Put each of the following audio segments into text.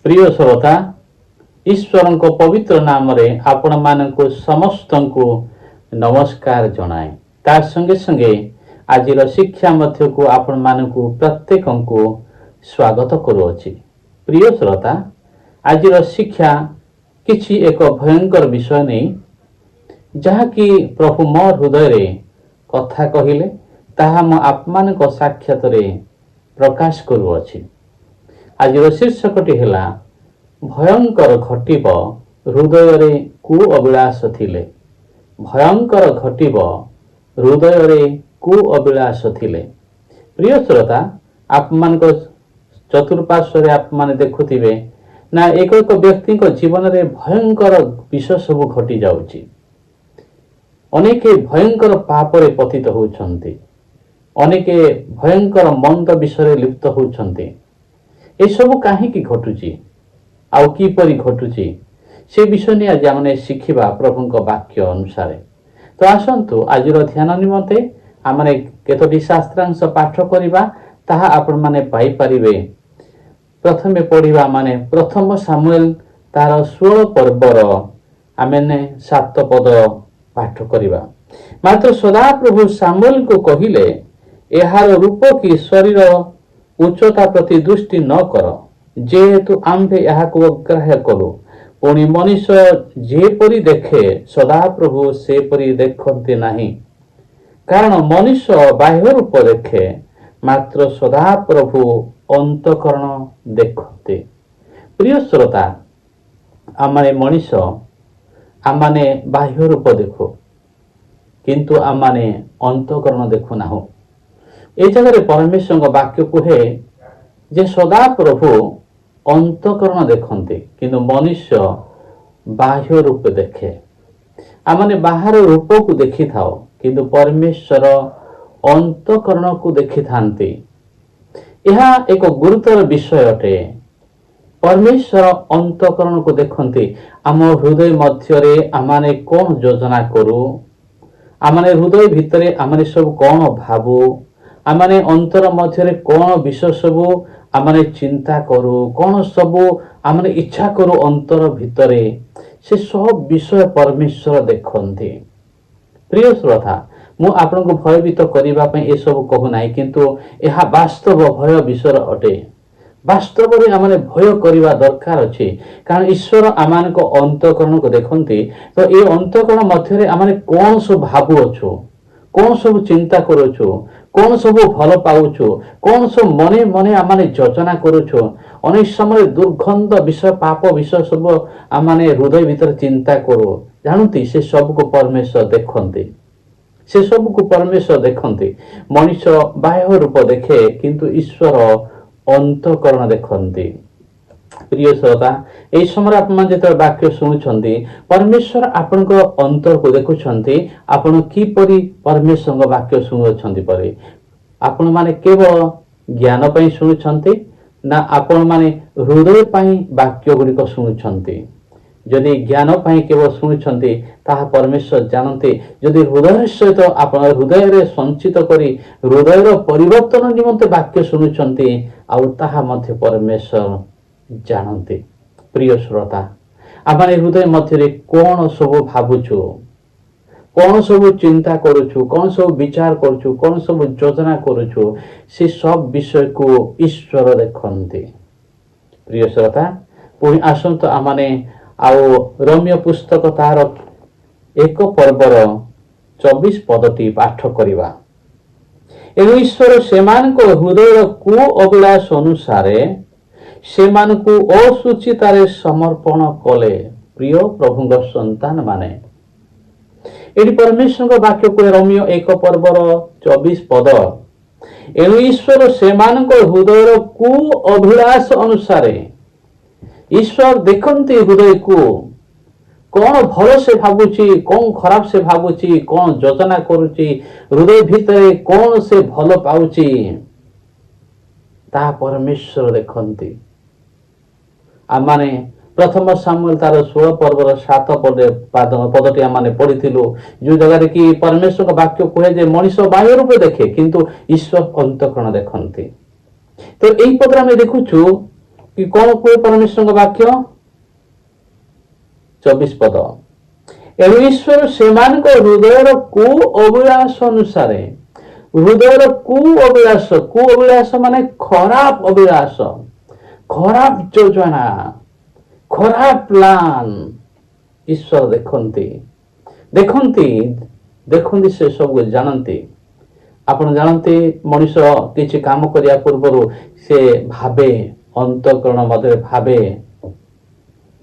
प्रिय श्रोता, ईश्वर को पवित्र नाम रे आपण मानक समस्त को नमस्कार जनाए। तार संगे संगे आज शिक्षा मध्य को आपण मानक प्रत्येक को स्वागत करुअछि। प्रिय श्रोता, आज शिक्षा किछि एक भयंकर विषय नहीं, जहा कि प्रभु मो हृदय रे कथा कहिले ताहा मो आपमान को साक्षात रे प्रकाश करुअछि। आज शीर्षकटी है भयंकर घटिब हृदय रे कु अभिलाष थिले। भयंकर घटिब हृदय रे कु अभिलाष थिले। प्रिय श्रोता, आप मान चतुर्पार्श्व आप मान देखुथिबे ना एक एक व्यक्ति जीवन रे भयंकर विषय सब घटी जाउची। अनेके भयंकर पाप रे पतित होउछंती, अनेके भयंकर मंद विषय लिप्त होउछंती। ए सब कहीं घटुची आउ किपरि घटुची से विषय नहीं आज आम शिखा प्रभु वाक्य अनुसार। तो आसतु आज ध्यान निमंते आम केतोटी शास्त्रांश पाठ करवा ताहा आपण माने पाई परिबे। प्रथमे पढ़िबा माने प्रथम सामुएल तार 16 पर्वर आमेने 7 पद पाठ करवा। मात्र सदा प्रभु सामुएल को कहिले, एहार रूप की शरीर उच्चता प्रति दृष्टि न कर, जेहेतु आम्भे यहाकु अग्राह्य करू। पुणी मनुष्य जेपरि देखे सदा प्रभु सेपरि देखते नहीं, कारण मनुष्य बाह्य रूप देखे, मात्र सदा प्रभु अंतकरण देखते। प्रिय श्रोता, आमाने मनुष्य आमाने बाह्य रूप देखो, किंतु आमाने अंतकरण देखु ना। ए जगह परमेश्वर वाक्य कहे जे सदा प्रभु अंतकरण देखते, किंतु मनुष्य बाह्य रूप देखे। आमने बाहर रूप को देखी थाओ, किंतु परमेश्वर अंतकरण को देखी थांती। यह एक गुरुतर विषय अटे। परमेश्वर अंतकरण को देखते। आम हृदय मध्य आमने कौन योजना करू, आमने हृदय भितर आमने सब कौन भावु, आमने अंतर मध्य कौन विषय सबू आमने चिंता करू, कौन सबू आमने इच्छा करू अंतर भितरे, से सब विषय परमेश्वर देखते। प्रिय श्रोता, मु आपन को भयभीत करिबा पई ए सब कहू नाही, किंतु यह वास्तव भय विषय अटे। वास्तव में आमने भय करिबा दरकार अछि, कारण ईश्वर आमान को अंतकरण को देखते। तो ये अंतकरण मध्य आमने कौन सब भावु अछु, कौन सब चिंता करुछु, कौन सब भल पाउछु, कौन सब मने मने आमने योजना करुछु। अनेक समय दुर्गंध विषय पाप विषय सब आमने हृदय भीतर चिंता करू। जानती से सब को परमेश्वर देखते, से सब को परमेश्वर देखते। मनुष्य बाह्य रूप देखे, किंतु ईश्वर अंतकरण देखते। प्रिय श्रोता, यही समय आप जो वाक्य शुणुंट, परमेश्वर आपण अंतर को देखुंट। आपण किपरि परमेश्वर वाक्य शुणुंट परे आपण माने केवल ज्ञान पाई शुणुंट ना आपण माने हृदय पाई वाक्य गुड़िक शुणुंट। जदि ज्ञान पाई केवल शुणुंट ताहा परमेश्वर जानते। जदि हृदय सहित आप हृदय रे संचित करी हृदय परिवर्तन निमंते वाक्य शुणुंट आउ ताहा मध्य परमेश्वर जानते। प्रिय श्रोता, आमने हृदय मध्य कौन सब भावुछु, कौन सब चिंता करुछु, कौन सब विचार करुछु, कौन सब योजना करुछु, से सब विषय को ईश्वर देखते। प्रिय श्रोता, पुणी आसत आमने आउ रोमियो पुस्तक तार 1 पर्वर 24 पदटी पाठ करिबा। एनु ईश्वर सेमान को हृदय कु अभिलाष अनुसारे सेमानकु असुचितारे समर्पण कले। प्रिय प्रभु संतान माने, एटी परमेश्वर वाक्य को रोमियो 1 पर्वर 24 पद, एनु ईश्वर सेमानक हृदय कु अभिलाष अनुसारे। ईश्वर देखते हृदय को, कौन भल से भावुची, कौन खराब से भावुची, कौन योजना करुची, हृदय भीतर कौन से भल पाउची, ता परमेश्वर देखते। आमाने प्रथम सामुएल तार 16 पर्वर 7 पदटी आमाने पढ़िथिलु, जो जगह कि परमेश्वर वाक्य कहे जे मनुष्य बाह्य रूप देखे, किंतु ईश्वर अंतकरण देखते। तो यही पद आम देखुचु कि कौन कुहे परमेश्वर वाक्य 24 पद एणु ईश्वर से हृदय कु अभिलाष अनुसार हृदय कु अभिलाष माने खराब अभिलाष खराब योजना खराब प्लान ईश्वर देखती देखती देखती से सब जानती आपण जानते मनुष्य किसी काम करिया पूर्व से भावे अंतकरण मध्य भावे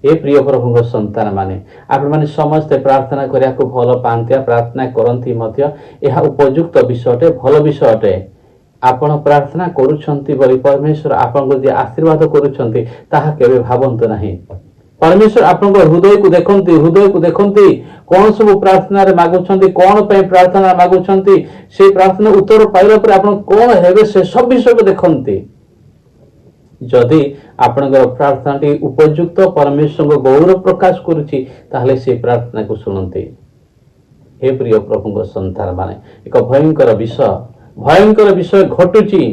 ए प्रिय प्रभु संतान माने आपण माने समस्त प्रार्थना करिया को भल पांतिया प्रार्थना करंती मध्य यह उपयुक्त विषयटे भल विषयटे आपण प्रार्थना करूछंती बोली परमेश्वर आपण को जे आशीर्वाद करूछंती ताहा केबे भावंत नाही परमेश्वर आपण हृदय को देखती कौन सब प्रार्थना रे मागुछंती कौन पे प्रार्थना मागुछंती से प्रार्थना उत्तर पाइला पर आपण कौन हेबे से सब विषय को देखती जदि आपणकर प्रार्थना उपयुक्त परमेश्वर को गौरव प्रकाश करुछि ताहले से प्रार्थना को सुनते हे प्रिय प्रभु संतान माने एक भयंकर विषय घटुची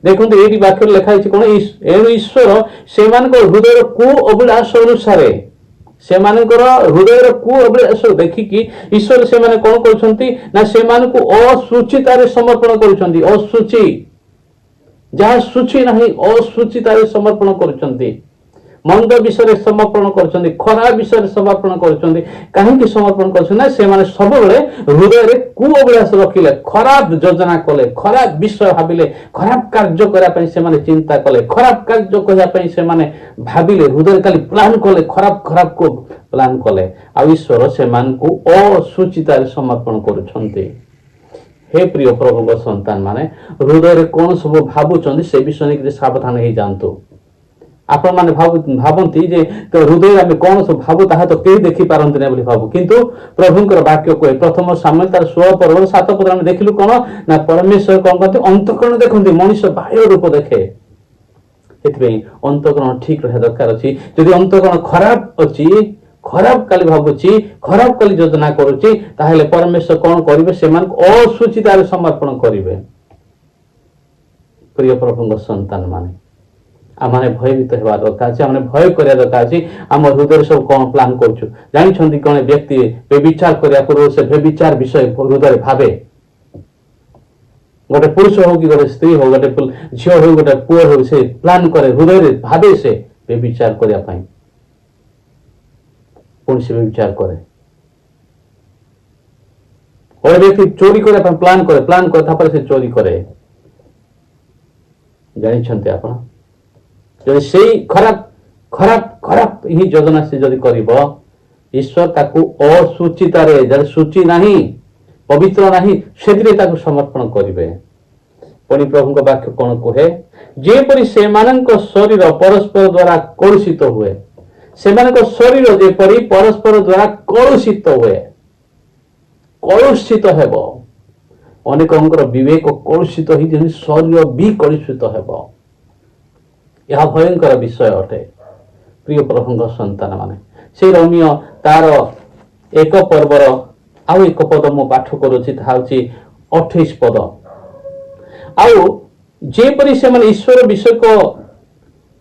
देखो ये वाक्य लिखाई कौन एणु ईश्वर से हृदय कु अभिलाष अनुसार से हृदय कु अभिलाष देखिकी ईश्वर से कौन कर अशुचितार समर्पण कर अशुचि जहाँ सूची नहीं अशुचितार समर्पण कर मंद विषय समर्पण कर खराब विषय समर्पण कर कहीं समर्पण कर सब हृदय कु अभिलाष रखिले खराब योजना कले खराब विषय भाविले खराब कार्य करने चिंता कले खराब कार्य करने भाविले हृदय खाली प्लान कले खराब खराब को प्लान कले आ ईश्वर से अशुचितार समर्पण कर हे प्रिय प्रभु संतान माने हृदय कौन सब भावुं से विषय सावधान हो जातु आपण माने भावती जे तो हृदय आम कौन सब भावु ताहा तो कहीं देखी पारती ना भावु किंतु प्रभुंकर वाक्य कहे प्रथम सामुएल तार 16 पर्व 7 पद आम देखिलु कौन ना परमेश्वर कौन कहते अंतकरण देखते मनुष्य बाह्य रूप देखे अंतकरण ठीक रहा दरकार अच्छी जदि अंतकरण खराब अच्छी खराब काली भावुची खराब काली योजना करुची ताहले परमेश्वर कौन करिवे सेमान अशुचितार समर्पण करिवे प्रिय प्रभु संतान माने आमने भयभीत होगा दरकार आम भय करा दरकार आम हृदय सब कौन प्लान करुचु जानी कौन व्यक्ति बेविचार करिया पूर्व से बेविचार विषय हृदय भावे गोटे पुरुष हो कि गोटे स्त्री हो गोटे झील हो गोटे पुओ हो से प्लान करे हृदय भावे से बेविचार करने पुणी से बेविचार करे और व्यक्ति चोरी करने प्लान करे से चोरी करे जानी आप जब से खराब खराब खराब ही योजना से जदि करिब ईश्वर ताकू अशुचितार जब सूची नहीं पवित्र नहीं से समर्पण करेंगे पुणी प्रभु वाक्य कौन कहे जेपरी से शरीर परस्पर द्वारा कलुषित हुए से शरीर जेपरी परस्पर द्वारा कलुषित हुए कलुषित हेब अनेक विवेक कलुषित ही शरीर भी कलुषित हेब यह भयंकर विषय अटे प्रिय प्रभु संतान माने से रोमियो तार एक पर्वर आउ एक पद मु पाठ करुछि 28 पद आउ जेपरी से ईश्वर विषय को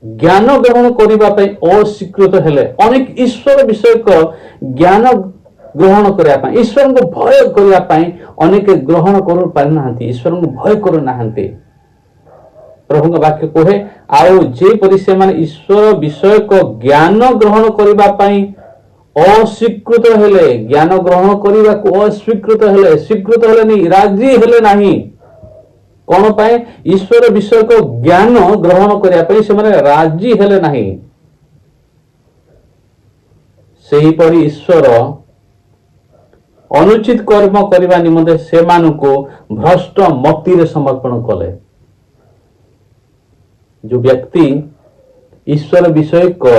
ज्ञान ग्रहण करने अस्वीकृत हेले अनेक ईश्वर विषय को ज्ञान ग्रहण करने ईश्वर को भय करने अनेक ग्रहण कर पारिना ईश्वर को भय करूना प्रभु वाक्य कहे आउ जेपरी से ईश्वर विषय को ज्ञान ग्रहण करने अस्वीकृत हेले ज्ञान ग्रहण करने को अस्वीकृत हेले स्वीकृत हेले नहीं राजी हेले नहीं कौन पाए ईश्वर विषय को ज्ञान ग्रहण करने से राजी हेले नहीं सही परी ईश्वर अनुचित कर्म करने निमंते से भ्रष्ट मति समर्पण कले जो व्यक्ति ईश्वर विषय को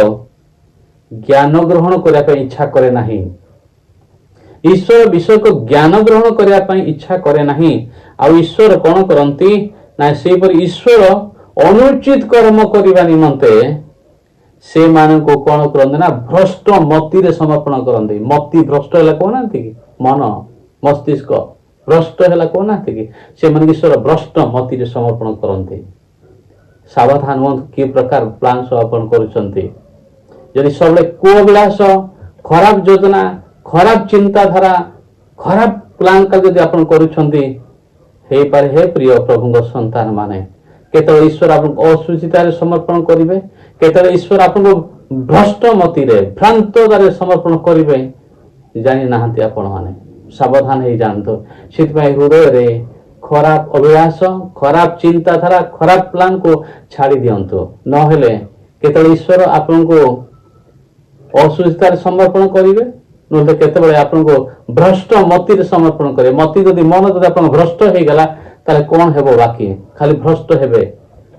ज्ञान ग्रहण करने इच्छा करे नहीं ईश्वर विषय को ज्ञान ग्रहण करने इच्छा करे नहीं आ ईश्वर कौन करती ना से ईश्वर अनुचित कर्म करने निमंते से मानक कौन करते ना भ्रष्ट मति समर्पण करते मति भ्रष्ट है कहना कि मन मस्तिष्क भ्रष्ट है कहना कि से ईश्वर भ्रष्ट मति समर्पण करते ସାବଧାନ ହୁଅନ୍ତୁ କି ପ୍ରକାର ପ୍ଲାନ୍ ସବୁ ଆପଣ କରୁଛନ୍ତି। ଯଦି ସବୁବେଳେ କୁଅଭିଳାଷ, ଖରାପ ଯୋଜନା, ଖରାପ ଚିନ୍ତାଧାରା, ଖରାପ ପ୍ଲାନ୍ କା ଯଦି ଆପଣ କରୁଛନ୍ତି, ହେଇପାରେ ହେ ପ୍ରିୟ ପ୍ରଭୁଙ୍କ ସନ୍ତାନ ମାନେ କେତେବେଳେ ଈଶ୍ୱର ଆପଣଙ୍କୁ ଅସୁଚିତାରେ ସମର୍ପଣ କରିବେ, କେତେବେଳେ ଈଶ୍ୱର ଆପଣଙ୍କୁ ଭ୍ରଷ୍ଟ ମତିରେ ଭ୍ରାନ୍ତତାରେ ସମର୍ପଣ କରିବେ, ଜାଣି ନାହାନ୍ତି ଆପଣମାନେ। ସାବଧାନ ହେଇଯାଆନ୍ତୁ। ସେଥିପାଇଁ ହୃଦୟରେ ଖରାପ ଅଭିଳାଷ, ଖରାପ ଚିନ୍ତାଧାରା, ଖରାପ ପ୍ଲାନ୍କୁ ଛାଡ଼ି ଦିଅନ୍ତୁ। ନହେଲେ କେତେବେଳେ ଈଶ୍ୱର ଆପଣଙ୍କୁ ଅସୁସ୍ଥତାରେ ସମର୍ପଣ କରିବେ, ନହେଲେ କେତେବେଳେ ଆପଣଙ୍କୁ ଭ୍ରଷ୍ଟ ମତିରେ ସମର୍ପଣ କରିବେ। ମତି ଯଦି ମନ ଯଦି ଆପଣଙ୍କ ଭ୍ରଷ୍ଟ ହେଇଗଲା, ତାହେଲେ କଣ ହେବ? ବାକି ଖାଲି ଭ୍ରଷ୍ଟ ହେବେ।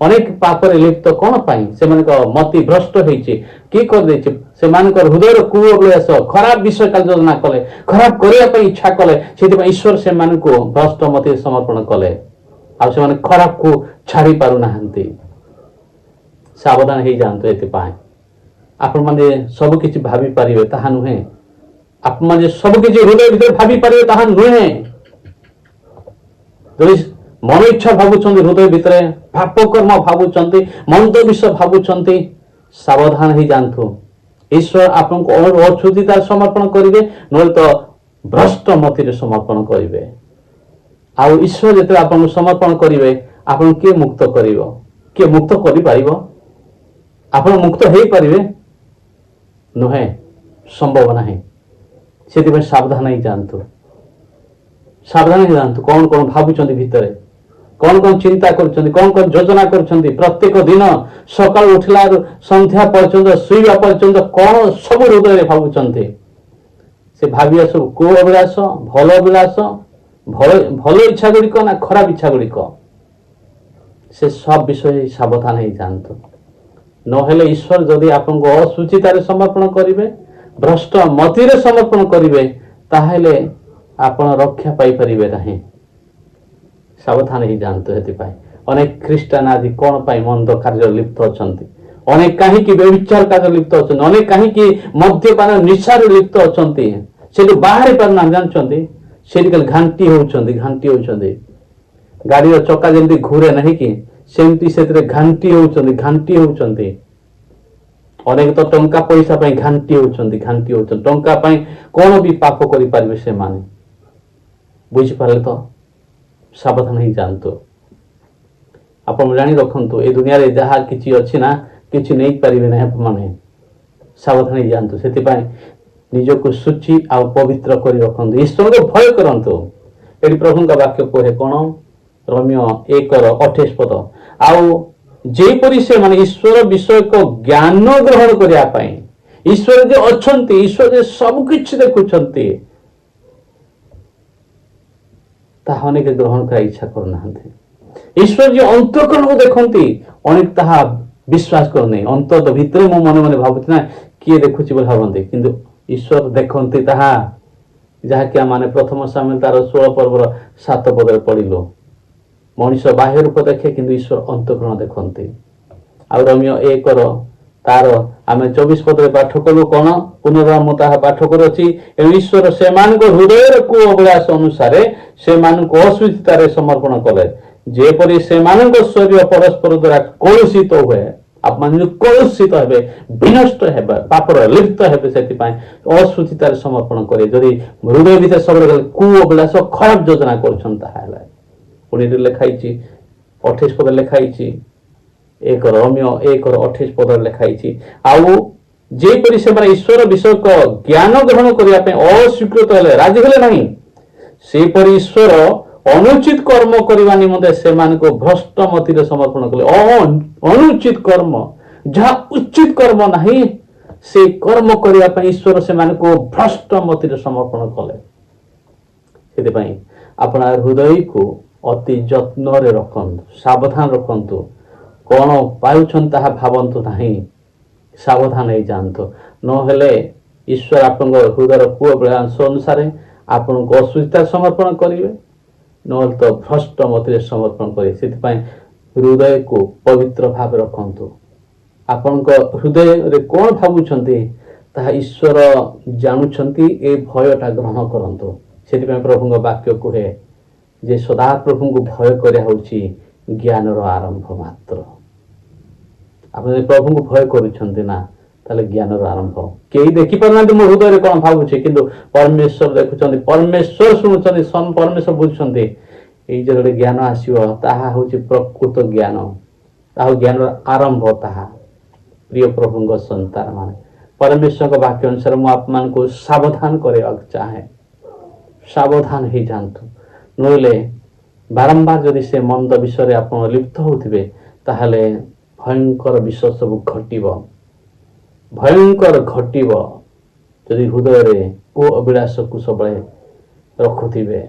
ଅନେକ ପାପରେ ଲିପ୍ତ କଣ ପାଇଁ? ସେମାନଙ୍କ ମତି ଭ୍ରଷ୍ଟ ହେଇଛି। କିଏ କରିଦେଇଛି? ସେମାନଙ୍କର ହୃଦୟର କୁଅଭିଳାଷ, ଖରାପ ବିଷୟ ଯୋଜନା କଲେ, ଖରାପ କରିବା ପାଇଁ ଇଚ୍ଛା କଲେ। ସେଥିପାଇଁ ଈଶ୍ୱର ସେମାନଙ୍କୁ ଭ୍ରଷ୍ଟ ମତିରେ ସମର୍ପଣ କଲେ, ଆଉ ସେମାନେ ଖରାପକୁ ଛାଡି ପାରୁନାହାନ୍ତି। ସାବଧାନ ହେଇଯାଆନ୍ତୁ। ଏଥିପାଇଁ ଆପଣମାନେ ସବୁ କିଛି ଭାବି ପାରିବେ ତାହା ନୁହେଁ। ଆପଣମାନେ ସବୁ କିଛି ହୃଦୟ ଭିତରେ ଭାବି ପାରିବେ ତାହା ନୁହେଁ। ଯଦି ମନ ଇଚ୍ଛା ଭାବୁଛନ୍ତି, ହୃଦୟ ଭିତରେ ପାପ କର୍ମ ଭାବୁଛନ୍ତି, ମନ୍ଦ ବିଷୟ ଭାବୁଛନ୍ତି, ସାବଧାନ ହେଇଯାଆନ୍ତୁ। ଈଶ୍ୱର ଆପଣଙ୍କୁ ଅଶୁଦ୍ଧିତାରେ ସମର୍ପଣ କରିବେ, ନହେଲେ ତ ଭ୍ରଷ୍ଟ ମତିରେ ସମର୍ପଣ କରିବେ। ଆଉ ଈଶ୍ୱର ଯେତେବେଳେ ଆପଣଙ୍କୁ ସମର୍ପଣ କରିବେ, ଆପଣଙ୍କୁ କିଏ ମୁକ୍ତ କରିବ? କିଏ ମୁକ୍ତ କରିପାରିବ? ଆପଣ ମୁକ୍ତ ହେଇପାରିବେ? ନୁହେଁ, ସମ୍ଭବ ନାହିଁ। ସେଥିପାଇଁ ସାବଧାନ ହେଇଯାଆନ୍ତୁ। ସାବଧାନ ହେଇଯାଆନ୍ତୁ। କଣ କଣ ଭାବୁଛନ୍ତି ଭିତରେ, କଣ କଣ ଚିନ୍ତା କରୁଛନ୍ତି, କଣ କଣ ଯୋଜନା କରୁଛନ୍ତି। ପ୍ରତ୍ୟେକ ଦିନ ସକାଳୁ ଉଠିଲାରୁ ସନ୍ଧ୍ୟା ପର୍ଯ୍ୟନ୍ତ, ଶୋଇବା ପର୍ଯ୍ୟନ୍ତ କଣ ସବୁ ହୃଦୟରେ ଭାବୁଛନ୍ତି। ସେ ଭାବିବା ସବୁ କୋଉ ଅଭିଳାଷ, ଭଲ ଅଭିଳାଷ, ଭଲ ଇଚ୍ଛା ଗୁଡ଼ିକ ନା ଖରାପ ଇଚ୍ଛା ଗୁଡ଼ିକ, ସେ ସବ ବିଷୟରେ ସାବଧାନ ହେଇଯାଆନ୍ତୁ। ନହେଲେ ଈଶ୍ୱର ଯଦି ଆପଣଙ୍କୁ ଅସୁଚିତାରେ ସମର୍ପଣ କରିବେ, ଭ୍ରଷ୍ଟ ମତିରେ ସମର୍ପଣ କରିବେ, ତାହେଲେ ଆପଣ ରକ୍ଷା ପାଇପାରିବେ ନାହିଁ। ସାବଧାନ ହେଇଯାଆନ୍ତୁ। ସେଥିପାଇଁ ଅନେକ ଖ୍ରୀଷ୍ଟିଆନ ଆଜି କଣ ପାଇଁ ମନ୍ଦ କାର୍ଯ୍ୟରେ ଲିପ୍ତ ଅଛନ୍ତି, ଅନେକ କାହିଁକି ବ୍ୟଭିଚାର କାର୍ଯ୍ୟରେ ଲିପ୍ତ ଅଛନ୍ତି, ଅନେକ କାହିଁକି ମଦ୍ୟପାନ ନିଶାରେ ଲିପ୍ତ ଅଛନ୍ତି, ସେଠୁ ବାହାରି ପାରୁନାହାନ୍ତି। ଜାଣିଛନ୍ତି, ସେଠି ଖାଲି ଘାଣ୍ଟି ହଉଛନ୍ତି। ଗାଡିର ଚକା ଯେମିତି ଘୁରେ ନାହିଁ କି, ସେମିତି ସେଥିରେ ଘାଣ୍ଟି ହଉଛନ୍ତି। ଅନେକ ତ ଟଙ୍କା ପଇସା ପାଇଁ ଘାଣ୍ଟି ହଉଛନ୍ତି। ଟଙ୍କା ପାଇଁ କଣ ବି ପାପ କରିପାରିବେ ସେମାନେ। ବୁଝିପାରିଲେ ତ? ସାବଧାନ ହେଇଯାଆନ୍ତୁ। ଆପଣ ଜାଣି ରଖନ୍ତୁ, ଏ ଦୁନିଆରେ ଯାହା କିଛି ଅଛି ନା, କିଛି ନେଇପାରିବେ ନାହିଁ ଆପଣମାନେ। ସାବଧାନ ହେଇଯାଆନ୍ତୁ। ସେଥିପାଇଁ ନିଜକୁ ଶୁଚି ଆଉ ପବିତ୍ର କରି ରଖନ୍ତୁ। ଈଶ୍ୱରଙ୍କୁ ଭୟ କରନ୍ତୁ। ଏଠି ପ୍ରଭୁଙ୍କ ବାକ୍ୟ କହେ କଣ? ରୋମିଓ 1:28। ଆଉ ଯେପରି ସେମାନେ ଈଶ୍ୱର ବିଷୟକ ଜ୍ଞାନ ଗ୍ରହଣ କରିବା ପାଇଁ, ଈଶ୍ୱର ଯେ ଅଛନ୍ତି, ଈଶ୍ୱର ଯେ ସବୁ କିଛି ଦେଖୁଛନ୍ତି, ତାହା ଅନେକ ଗ୍ରହଣ କରିବା ଇଚ୍ଛା କରୁନାହାନ୍ତି। ଈଶ୍ୱର ଯେ ଅନ୍ତଃକରଣକୁ ଦେଖନ୍ତି, ଅନେକ ତାହା ବିଶ୍ୱାସ କରୁନାହିଁ। ଅନ୍ତର ଭିତରେ ମୁଁ ମନେ ମନେ ଭାବୁଛି ନା, କିଏ ଦେଖୁଛି ବୋଲି ଭାବନ୍ତି, କିନ୍ତୁ ଈଶ୍ୱର ଦେଖନ୍ତି ତାହା, ଯାହାକି ଆମେ ପ୍ରଥମ ସାମୁଏଲ 16:7 ପଢିଲୁ। ମଣିଷ ବାହ୍ୟ ରୂପ ଦେଖେ, କିନ୍ତୁ ଈଶ୍ୱର ଅନ୍ତଃକରଣ ଦେଖନ୍ତି। ଆଉ ରୋମିଓ 1 ଆମେ 24 ପାଠ କଲୁ କଣ? ପୁନର୍ବାର ମୁଁ ତାହା ପାଠ କରୁଅଛି। ଈଶ୍ୱର ସେମାନଙ୍କ ହୃଦୟର କୁଅଭିଳାଷ ଅନୁସାରେ ସେମାନଙ୍କୁ ଅସୁଚିତାରେ ସମର୍ପଣ କଲେ, ଯେପରି ସେମାନଙ୍କ ଶରୀର ପରସ୍ପର ଦ୍ୱାରା କଳୁଷିତ ହୁଏ। ଆପଣମାନେ କଳୁଷିତ ହେବେ, ବିନଷ୍ଟ ହେବେ, ପାପର ଲିପ୍ତ ହେବେ। ସେଥିପାଇଁ ଅସୁଚିତାରେ ସମର୍ପଣ କରିବେ। ଯଦି ହୃଦୟ ଭିତରେ ସବୁବେଳେ କୁଅଭିଳାଷ, ଖରାପ ଯୋଜନା କରୁଛନ୍ତି, ତାହେଲେ ପୁଣି ଲେଖା ହେଇଛି 28 ଲେଖା ହେଇଛି, ରୋମିଓ 1:28 ଲେଖା ହେଇଛି। ଆଉ ଯେପରି ସେମାନେ ଈଶ୍ୱର ବିଷୟକ ଜ୍ଞାନ ଗ୍ରହଣ କରିବା ପାଇଁ ଅସ୍ୱୀକୃତ ହେଲେ, ରାଜି ହେଲେ ନାହିଁ, ସେପରି ଈଶ୍ୱର ଅନୁଚିତ କର୍ମ କରିବା ନିମନ୍ତେ ସେମାନଙ୍କୁ ଭ୍ରଷ୍ଟ ମତିରେ ସମର୍ପଣ କଲେ। ଅନୁଚିତ କର୍ମ, ଯାହା ଉଚିତ କର୍ମ ନାହିଁ, ସେ କର୍ମ କରିବା ପାଇଁ ଈଶ୍ୱର ସେମାନଙ୍କୁ ଭ୍ରଷ୍ଟ ମତିରେ ସମର୍ପଣ କଲେ। ସେଥିପାଇଁ ଆପଣ ହୃଦୟକୁ ଅତି ଯତ୍ନରେ ରଖନ୍ତୁ, ସାବଧାନ ରଖନ୍ତୁ। କଣ ପାଉଛନ୍ତି ତାହା ଭାବନ୍ତୁ ନାହିଁ। ସାବଧାନ ହେଇଯାଆନ୍ତୁ। ନହେଲେ ଈଶ୍ୱର ଆପଣଙ୍କ ହୃଦୟର କୁଅଭିଳାଷ ଅନୁସାରେ ଆପଣଙ୍କୁ ଅସୁସ୍ଥତା ସମର୍ପଣ କରିବେ, ନହେଲେ ତ ଭ୍ରଷ୍ଟ ମତିରେ ସମର୍ପଣ କରିବେ। ସେଥିପାଇଁ ହୃଦୟକୁ ପବିତ୍ର ଭାବେ ରଖନ୍ତୁ। ଆପଣଙ୍କ ହୃଦୟରେ କଣ ଭାବୁଛନ୍ତି ତାହା ଈଶ୍ୱର ଜାଣୁଛନ୍ତି। ଏ ଭୟଟା ଗ୍ରହଣ କରନ୍ତୁ। ସେଥିପାଇଁ ପ୍ରଭୁଙ୍କ ବାକ୍ୟ କୁହେ ଯେ ସଦାପ୍ରଭୁଙ୍କୁ ଭୟ କରିବା ହେଉଛି ଜ୍ଞାନର ଆରମ୍ଭ ମାତ୍ର। ଆପଣ ଯଦି ପ୍ରଭୁଙ୍କୁ ଭୟ କରୁଛନ୍ତି ନା, ତାହେଲେ ଜ୍ଞାନର ଆରମ୍ଭ। କେହି ଦେଖିପାରୁନାହାନ୍ତି ମୋ ହୃଦୟରେ କ'ଣ ଭାବୁଛି, କିନ୍ତୁ ପରମେଶ୍ୱର ଦେଖୁଛନ୍ତି, ପରମେଶ୍ୱର ଶୁଣୁଛନ୍ତି, ପରମେଶ୍ୱର ବୁଝୁଛନ୍ତି। ଏଇ ଯେ ଗୋଟେ ଜ୍ଞାନ ଆସିବ, ତାହା ହେଉଛି ପ୍ରକୃତ ଜ୍ଞାନ, ତାହା ଜ୍ଞାନର ଆରମ୍ଭ। ତାହା ପ୍ରିୟ ପ୍ରଭୁଙ୍କ ସନ୍ତାନ ମାନେ, ପରମେଶ୍ୱରଙ୍କ ବାକ୍ୟ ଅନୁସାରେ ମୁଁ ଆପଣମାନଙ୍କୁ ସାବଧାନ କରିବାକୁ ଚାହେଁ। ସାବଧାନ ହେଇଯାଆନ୍ତୁ, ନହେଲେ ବାରମ୍ବାର ଯଦି ସେ ମନ୍ଦ ବିଷୟରେ ଆପଣ ଲିପ୍ତ ହେଉଥିବେ, ତାହେଲେ ଭୟଙ୍କର ବିଷୟ ସବୁ ଘଟିବ, ଭୟଙ୍କର ଘଟିବ। ଯଦି ହୃଦୟରେ ଓ ଅଭିଳାଷକୁ ସବୁବେଳେ ରଖୁଥିବେ,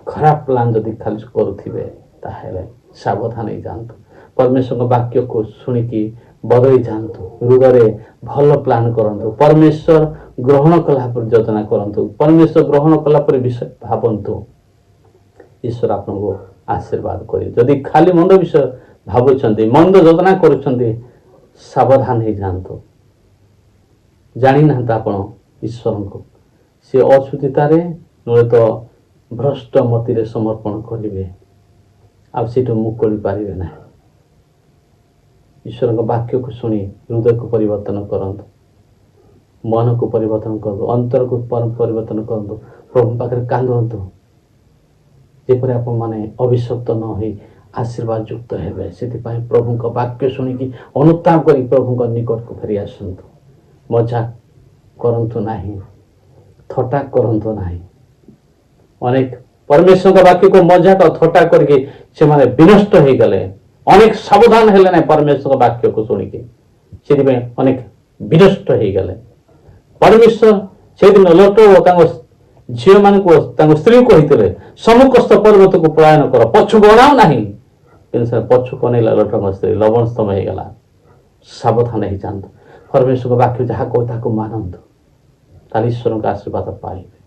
ଖରାପ ପ୍ଲାନ୍ ଯଦି ଖାଲି କରୁଥିବେ, ତାହେଲେ ସାବଧାନ ହେଇଯାଆନ୍ତୁ। ପରମେଶ୍ୱରଙ୍କ ବାକ୍ୟକୁ ଶୁଣିକି ବଦଳି ଯାଆନ୍ତୁ, ହୃଦୟରେ ଭଲ ପ୍ଲାନ୍ କରନ୍ତୁ, ପରମେଶ୍ୱର ଗ୍ରହଣ କଲା ପରେ ଯୋଜନା କରନ୍ତୁ, ପରମେଶ୍ୱର ଗ୍ରହଣ କଲା ପରେ ବିଷୟ ଭାବନ୍ତୁ। ଈଶ୍ୱର ଆପଣଙ୍କୁ ଆଶୀର୍ବାଦ କରିବେ। ଯଦି ଖାଲି ମନ୍ଦ ବିଷୟ ଭାବୁଛନ୍ତି, ମନ୍ଦ ଯୋଜନା କରୁଛନ୍ତି, ସାବଧାନ ହେଇଯାଆନ୍ତୁ। ଜାଣିନାହାନ୍ତି ଆପଣ ଈଶ୍ୱରଙ୍କୁ, ସେ ଅଶୁଦ୍ଧତାରେ ନହେଲେ ତ ଭ୍ରଷ୍ଟ ମତିରେ ସମର୍ପଣ କରିବେ, ଆଉ ସେଠୁ ମୁକୁଳି ପାରିବେ ନାହିଁ। ଈଶ୍ୱରଙ୍କ ବାକ୍ୟକୁ ଶୁଣି ହୃଦୟକୁ ପରିବର୍ତ୍ତନ କରନ୍ତୁ, ମନକୁ ପରିବର୍ତ୍ତନ କରନ୍ତୁ, ଅନ୍ତରକୁ ପରିବର୍ତ୍ତନ କରନ୍ତୁ, ପ୍ରଭୁ ପାଖରେ କାନ୍ଦନ୍ତୁ, ଯେପରି ଆପଣମାନେ ଅଭିଶପ୍ତ ନ ହୋଇ ଆଶୀର୍ବାଦ ଯୁକ୍ତ ହେବେ। ସେଥିପାଇଁ ପ୍ରଭୁଙ୍କ ବାକ୍ୟ ଶୁଣିକି ଅନୁତାପ କରି ପ୍ରଭୁଙ୍କ ନିକଟକୁ ଫେରି ଆସନ୍ତୁ। ମଜାକ କରନ୍ତୁ ନାହିଁ, ଥଟ୍ଟା କରନ୍ତୁ ନାହିଁ। ଅନେକ ପରମେଶ୍ୱରଙ୍କ ବାକ୍ୟକୁ ମଜାକ ଥଟ୍ଟା କରିକି ସେମାନେ ବିନଷ୍ଟ ହେଇଗଲେ, ଅନେକ ସାବଧାନ ହେଲେ ନାହିଁ ପରମେଶ୍ୱରଙ୍କ ବାକ୍ୟକୁ ଶୁଣିକି, ସେଥିପାଇଁ ଅନେକ ବିନଷ୍ଟ ହେଇଗଲେ। ପରମେଶ୍ୱର ସେଦିନ ଲୋଟ ଓ ତାଙ୍କ ଝିଅମାନଙ୍କୁ ତାଙ୍କ ସ୍ତ୍ରୀକୁ କହିଥିଲେ, ସମ୍ମୁଖସ୍ଥ ପର୍ବତକୁ ପଳାୟନ କର, ପଛକୁ ଅନାଉ ନାହିଁ। କିନ୍ତୁ ସେ ପଛକୁ ଅନେଇଲା ଲୋଟଙ୍କ ସ୍ତ୍ରୀ, ଲବଣସ୍ତମ ହେଇଗଲା। ସାବଧାନ ହେଇଯାଆନ୍ତୁ, ପରମେଶ୍ୱରଙ୍କ ବାକ୍ୟ ଯାହା କହୁ ତାହାକୁ ମାନନ୍ତୁ, ତାହେଲେ ଈଶ୍ୱରଙ୍କ ଆଶୀର୍ବାଦ ପାଇବେ।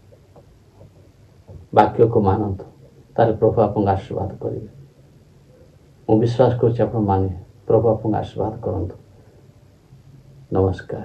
ବାକ୍ୟକୁ ମାନନ୍ତୁ, ତାହେଲେ ପ୍ରଭୁ ଆପଣଙ୍କୁ ଆଶୀର୍ବାଦ କରିବେ। ମୁଁ ବିଶ୍ୱାସ କରୁଛି ଆପଣ ମାନେ ପ୍ରଭୁ ଆପଣଙ୍କୁ ଆଶୀର୍ବାଦ କରନ୍ତୁ। ନମସ୍କାର।